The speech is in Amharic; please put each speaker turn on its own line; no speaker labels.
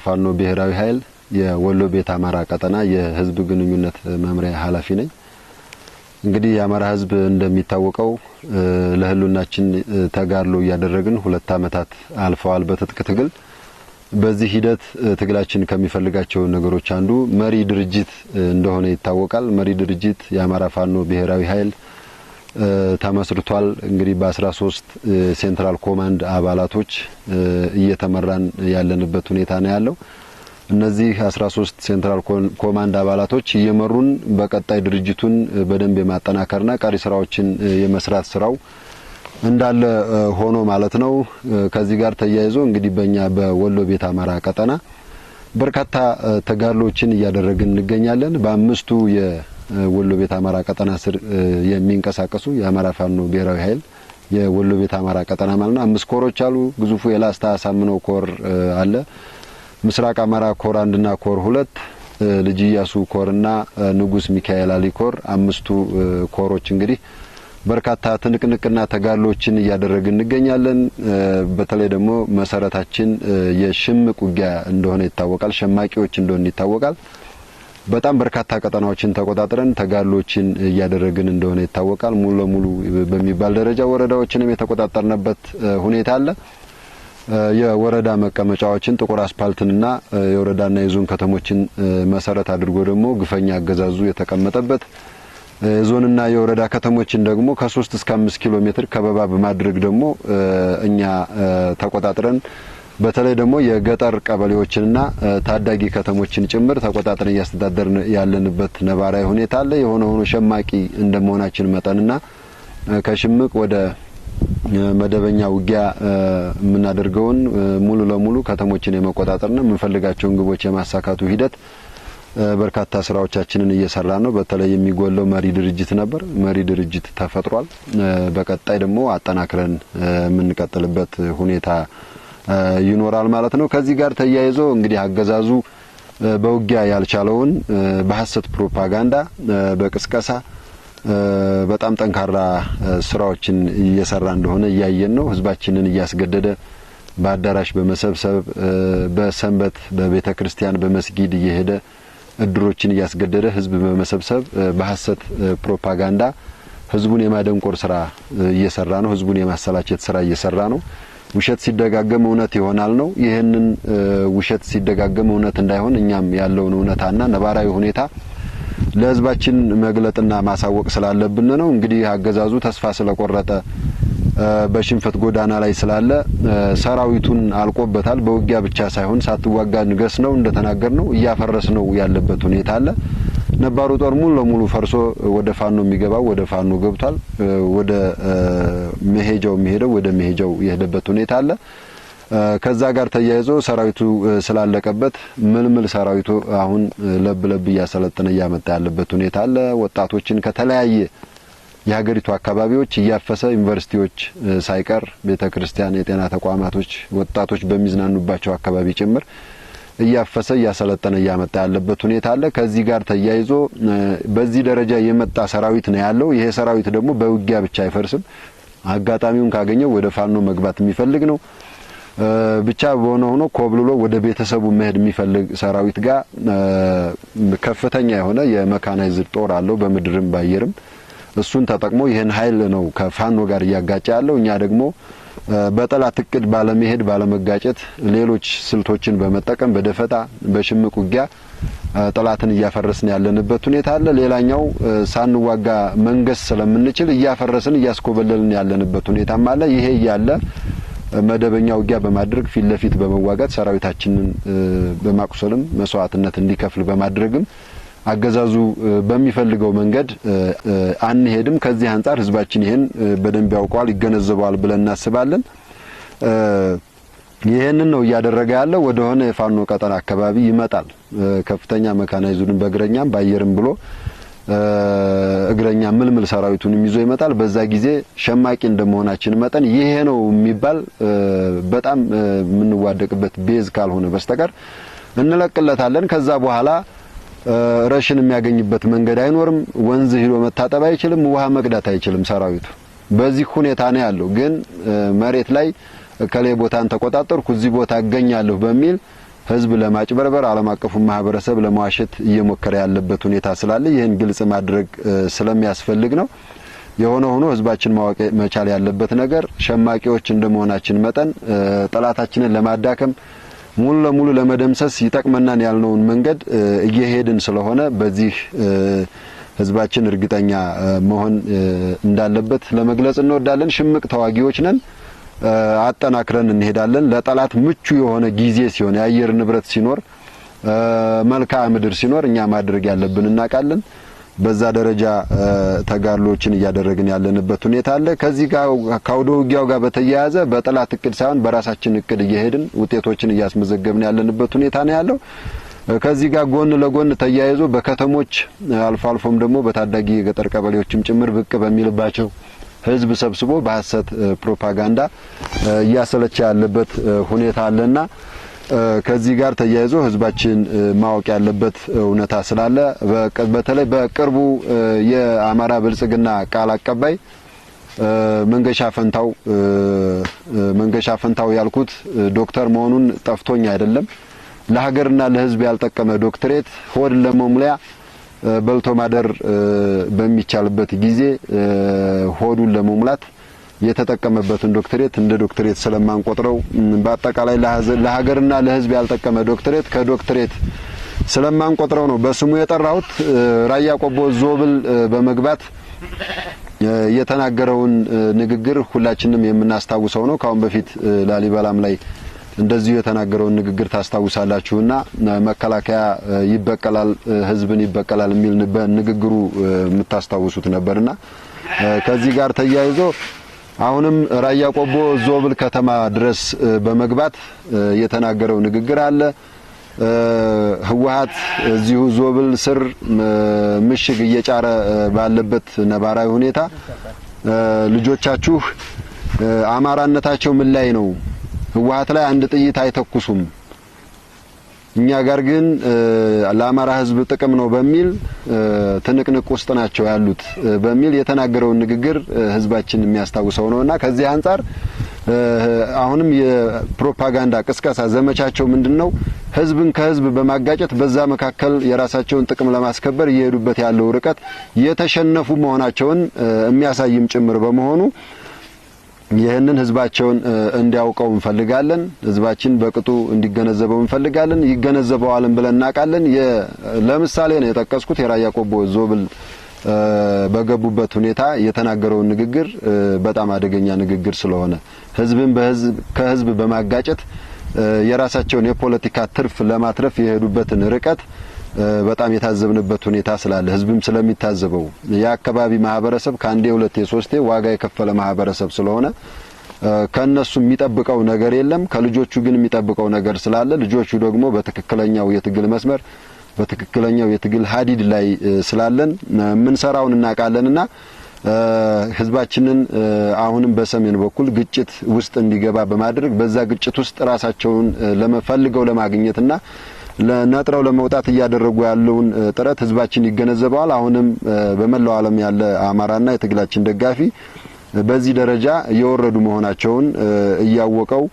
ፋኖ ብሔራዊ ኃይል የወሎ ቤት አማራ ቀጠና የህዝብ ግንኙነት መምሪያ ኃላፊ ነኝ። እንግዲህ የአማራ ህዝብ እንደሚታወቀው ለህሉናችን ተጋድሎ ያደረግን 2 አመታት አልፈዋል በትጥቅ ትግል። በዚህ ሂደት ትግላችን ከሚፈልጋቸው ነገሮች አንዱ መሪ ድርጅት እንደሆነ ይታወቃል። መሪ ድርጅት የአማራ ፋኖ ብሔራዊ ኃይል ተመስርቷል። እንግዲህ በ13 ሴንትራል ኮማንድ አባላቶች እየተመራን ያለንበት ሁኔታ ነው ያለው። እነዚህ 13 ሴንትራል ኮማንድ አባላቶች እየመሩን በቀጣይ ድርጅቱን በደንብ የማጠናከርና ቀሪ ስራዎችን የመስራት ስራው እንዳለ ሆኖ ማለት ነው። ከዚህ ጋር ተያይዞ እንግዲህ በእኛ በወሎ ቤት አማራ ቀጠና በርካታ ተጋድሎችን እያደረግን እንገኛለን። በአምስቱ የወሎ ቤት አማራ ቀጠና ስር የሚንቀሳቀሱ የአማራ ፋኖ ብሔራዊ ኃይል የወሎ ቤት አማራ ቀጠና ማለት ነው 5 ኮሮች አሉ። ግዙፉ የላስታ አሳምነው ኮር አለ። ምስራቅ አማራ ኮር 1 እና ኮር 2 ልጅ ኢያሱ ኮርና ንጉስ ሚካኤል አሊ ኮር 5ቱ ኮሮች እንግዲህ በርካታ ትንቅንቅና ተጋድሎችን እያደረግን እንገኛለን። በተለይ ደግሞ መሰረታችን የሽምቅ ውጊያ እንደሆነ ይታወቃል። ሸማቂዎች እንደሆነ ይታወቃል። በጣም በርካታ ቀጠናዎችን ተቆጣጥረን ተጋድሎችን እያደረግን እንደሆነ ይታወቃል። ሙሉ ለሙሉ በሚባል ደረጃ ወረዳዎችንም የተቆጣጠርንበት ሁኔታ አለ። የወረዳ መቀመጫዎችን ጥቁር አስፓልትንና የወረዳና የዞን ከተሞችን መሰረት አድርጎ ደግሞ ግፈኛ አገዛዙ የተቀመጠበት ዞንና የወረዳ ከተሞችን ደግሞ ከ3 እስከ 5 ኪሎ ሜትር ከበባ በማድረግ ደግሞ እኛ ተቆጣጥረን በተለይ ደግሞ የገጠር ቀበሌዎችንና ታዳጊ ከተሞችን ጭምር ተቆጣጥረን እያስተዳደርን ያለንበት ነባራዊ ሁኔታ አለ። የሆነ ሆኖ ሸማቂ እንደመሆናችን መጠንና ከሽምቅ ወደ መደበኛ ውጊያ የምናደርገውን ሙሉ ለሙሉ ከተሞችን የመቆጣጠርና የምንፈልጋቸውን ግቦች የማሳካቱ ሂደት በርካታ ስራዎቻችንን እየሰራ ነው። በተለይ የሚጎለው መሪ ድርጅት ነበር። መሪ ድርጅት ተፈጥሯል። በቀጣይ ደግሞ አጠናክረን የምንቀጥልበት ሁኔታ ይኖራል ማለት ነው። ከዚህ ጋር ተያይዞ እንግዲህ አገዛዙ በውጊያ ያልቻለውን በሐሰት ፕሮፓጋንዳ በቅስቀሳ በጣም ጠንካራ ስራዎችን እየሰራ እንደሆነ እያየን ነው። ህዝባችንን እያስገደደ በአዳራሽ በመሰብሰብ በሰንበት በቤተክርስቲያን በመስጊድ እየሄደ እድሮችን እያስገደደ ህዝብ በመሰብሰብ በሐሰት ፕሮፓጋንዳ ህዝቡን የማደንቆር ስራ እየሰራ ነው። ህዝቡን የማሰላቸት ስራ እየሰራ ነው። ውሸት ሲደጋገም እውነት ይሆናል ነው። ይሄንን ውሸት ሲደጋገም እውነት እንዳይሆን እኛም ያለውን እውነታና ነባራዊ ሁኔታ ለህዝባችን መግለጥና ማሳወቅ ስላለብን ነው። እንግዲህ አገዛዙ ተስፋ ስለቆረጠ በሽንፈት ጎዳና ላይ ስላለ ሰራዊቱን አልቆበታል። በውጊያ ብቻ ሳይሆን ሳትዋጋ ንገስ ነው እንደተናገርነው እያፈረስ ነው ያለበት ሁኔታ አለ። ነባሩ ጦር ሙሉ ለሙሉ ፈርሶ ወደ ፋኖ የሚገባው ወደ ፋኖ ገብቷል። ወደ መሄጃው የሚሄደው ወደ መሄጃው የሄደበት ሁኔታ አለ። ከዛ ጋር ተያይዞ ሰራዊቱ ስላለቀበት ምልምል ሰራዊቱ አሁን ለብ እያሰለጠነ እያመጣ ያለበት ሁኔታ አለ። ወጣቶችን ከተለያየ የሀገሪቱ አካባቢዎች እያፈሰ ዩኒቨርሲቲዎች ሳይቀር ቤተክርስቲያን፣ የጤና ተቋማቶች ወጣቶች በሚዝናኑባቸው አካባቢ ጭምር እያፈሰ እያሰለጠነ እያመጣ ያለበት ሁኔታ አለ። ከዚህ ጋር ተያይዞ በዚህ ደረጃ የመጣ ሰራዊት ነው ያለው። ይሄ ሰራዊት ደግሞ በውጊያ ብቻ አይፈርስም። አጋጣሚውን ካገኘው ወደ ፋኖ መግባት የሚፈልግ ነው። ብቻ በሆነ ሆኖ ኮብልሎ ወደ ቤተሰቡ መሄድ የሚፈልግ ሰራዊት ጋር ከፍተኛ የሆነ የመካናይዝድ ጦር አለው በምድርም ባየርም። እሱን ተጠቅሞ ይሄን ኃይል ነው ከፋኖ ጋር እያጋጨ ያለው። እኛ ደግሞ በጠላት እቅድ ባለመሄድ ባለመጋጨት ሌሎች ስልቶችን በመጠቀም በደፈጣ በሽምቅ ውጊያ ጠላትን እያፈረስን ያለንበት ሁኔታ አለ። ሌላኛው ሳንዋጋ መንገስ ስለምንችል እያፈረስን እያስኮበለልን ያለንበት ሁኔታም አለ። ይሄ ያለ መደበኛ ውጊያ በማድረግ ፊት ለፊት በመዋጋት ሰራዊታችንን በማቁሰልም መስዋዕትነት እንዲከፍል በማድረግም አገዛዙ በሚፈልገው መንገድ አንሄድም። ከዚህ አንፃር ህዝባችን ይሄን በደንብ ያውቀዋል፣ ይገነዘባል ብለን እናስባለን። ይሄንን ነው እያደረገ ያለው። ወደሆነ የፋኖ ቀጠና አካባቢ ይመጣል። ከፍተኛ መካናይዝዱን በእግረኛም ባየርም ብሎ እግረኛ ምልምል ሰራዊቱን ይዞ ይመጣል። በዛ ጊዜ ሸማቂ እንደመሆናችን መጠን ይሄ ነው የሚባል በጣም የምንዋደቅበት ቤዝ ካልሆነ በስተቀር እንለቅለታለን። ከዛ በኋላ ረሽን የሚያገኝበት መንገድ አይኖርም። ወንዝ ሄዶ መታጠብ አይችልም። ውሃ መቅዳት አይችልም ሰራዊቱ። በዚህ ሁኔታ ነው ያለው። ግን መሬት ላይ ከሌ ቦታን ተቆጣጣርኩ እዚህ ቦታ አገኛለሁ በሚል ህዝብ ለማጭበርበር ዓለም አቀፉ ማህበረሰብ ለማዋሸት እየሞከረ ያለበት ሁኔታ ስላለ ይህን ግልጽ ማድረግ ስለሚያስፈልግ ነው። የሆነ ሆኖ ህዝባችን ማወቅ መቻል ያለበት ነገር ሸማቂዎች እንደመሆናችን መጠን ጠላታችንን ለማዳከም ሙሉ ለሙሉ ለመደምሰስ ይጠቅመናል ያልነውን መንገድ እየሄድን ስለሆነ በዚህ ህዝባችን እርግጠኛ መሆን እንዳለበት ለመግለጽ እንወዳለን። ሽምቅ ተዋጊዎች ነን። አጠናክረን እንሄዳለን። ለጠላት ምቹ የሆነ ጊዜ ሲሆን የአየር ንብረት ሲኖር መልክዓ ምድር ሲኖር እኛ ማድረግ ያለብን እናውቃለን። በዛ ደረጃ ተጋድሎችን እያደረግን ያለንበት ሁኔታ አለ። ከዚህ ጋር ከአውደ ውጊያው ጋር በተያያዘ በጠላት እቅድ ሳይሆን በራሳችን እቅድ እየሄድን ውጤቶችን እያስመዘገብን ያለንበት ሁኔታ ነው ያለው። ከዚህ ጋር ጎን ለጎን ተያይዞ በከተሞች አልፎ አልፎም ደግሞ በታዳጊ የገጠር ቀበሌዎችም ጭምር ብቅ በሚልባቸው ህዝብ ሰብስቦ በሐሰት ፕሮፓጋንዳ እያሰለቸ ያለበት ሁኔታ አለና ከዚህ ጋር ተያይዞ ህዝባችን ማወቅ ያለበት እውነታ ስላለ በተለይ በቅርቡ የአማራ ብልጽግና ቃል አቀባይ መንገሻ ፈንታው ያልኩት ዶክተር መሆኑን ጠፍቶኝ አይደለም። ለሀገርና ለህዝብ ያልጠቀመ ዶክተሬት ሆድ ለመሙሊያ በልቶ ማደር በሚቻልበት ጊዜ ሆዱን ለመሙላት የተጠቀመበትን ዶክተሬት እንደ ዶክተሬት ስለማንቆጥረው በአጠቃላይ ለሀገርና ለህዝብ ያልጠቀመ ዶክተሬት ከዶክተሬት ስለማንቆጥረው ነው በስሙ የጠራሁት። ራያ ቆቦ ዞብል በመግባት የተናገረውን ንግግር ሁላችንም የምናስታውሰው ነው። ካሁን በፊት ላሊበላም ላይ እንደዚሁ የተናገረውን ንግግር ታስታውሳላችሁና መከላከያ ይበቀላል ህዝብን ይበቀላል የሚል በንግግሩ የምታስታውሱት ነበርና ከዚህ ጋር ተያይዞ አሁንም ራያ ቆቦ ዞብል ከተማ ድረስ በመግባት የተናገረው ንግግር አለ። ህወሓት እዚሁ ዞብል ስር ምሽግ እየጫረ ባለበት ነባራዊ ሁኔታ ልጆቻችሁ አማራነታቸው ምን ላይ ነው? ህወሓት ላይ አንድ ጥይት አይተኩሱም፣ እኛ ጋር ግን ለአማራ ህዝብ ጥቅም ነው በሚል ትንቅንቅ ውስጥ ናቸው ያሉት በሚል የተናገረውን ንግግር ህዝባችን የሚያስታውሰው ነውና ከዚህ አንፃር አሁንም የፕሮፓጋንዳ ቅስቀሳ ዘመቻቸው ምንድነው? ህዝብን ከህዝብ በማጋጨት በዛ መካከል የራሳቸውን ጥቅም ለማስከበር እየሄዱበት ያለው ርቀት የተሸነፉ መሆናቸውን የሚያሳይም ጭምር በመሆኑ ይህንን ህዝባቸውን እንዲያውቀው እንፈልጋለን። ህዝባችን በቅጡ እንዲገነዘበው እንፈልጋለን። ይገነዘበዋልን ብለን እናውቃለን። ለምሳሌ ነው የጠቀስኩት የራያ ቆቦ ዞብል በገቡበት ሁኔታ የተናገረውን ንግግር በጣም አደገኛ ንግግር ስለሆነ ህዝብን ከህዝብ በማጋጨት የራሳቸውን የፖለቲካ ትርፍ ለማትረፍ የሄዱበትን ርቀት በጣም የታዘብንበት ሁኔታ ስላለ ህዝብም ስለሚታዘበው የአካባቢ ማህበረሰብ ከአንዴ ሁለቴ ሶስቴ ዋጋ የከፈለ ማህበረሰብ ስለሆነ ከነሱ የሚጠብቀው ነገር የለም። ከልጆቹ ግን የሚጠብቀው ነገር ስላለ ልጆቹ ደግሞ በትክክለኛው የትግል መስመር በትክክለኛው የትግል ሀዲድ ላይ ስላለን ምንሰራውን እናውቃለንና ህዝባችንን አሁንም በሰሜን በኩል ግጭት ውስጥ እንዲገባ በማድረግ በዛ ግጭት ውስጥ ራሳቸውን ለመፈልገው ለማግኘትና ለነጥረው ለመውጣት እያደረጉ ያለውን ጥረት ህዝባችን ይገነዘበዋል። አሁንም በመላው ዓለም ያለ አማራና የትግላችን ደጋፊ በዚህ ደረጃ የወረዱ መሆናቸውን እያወቀው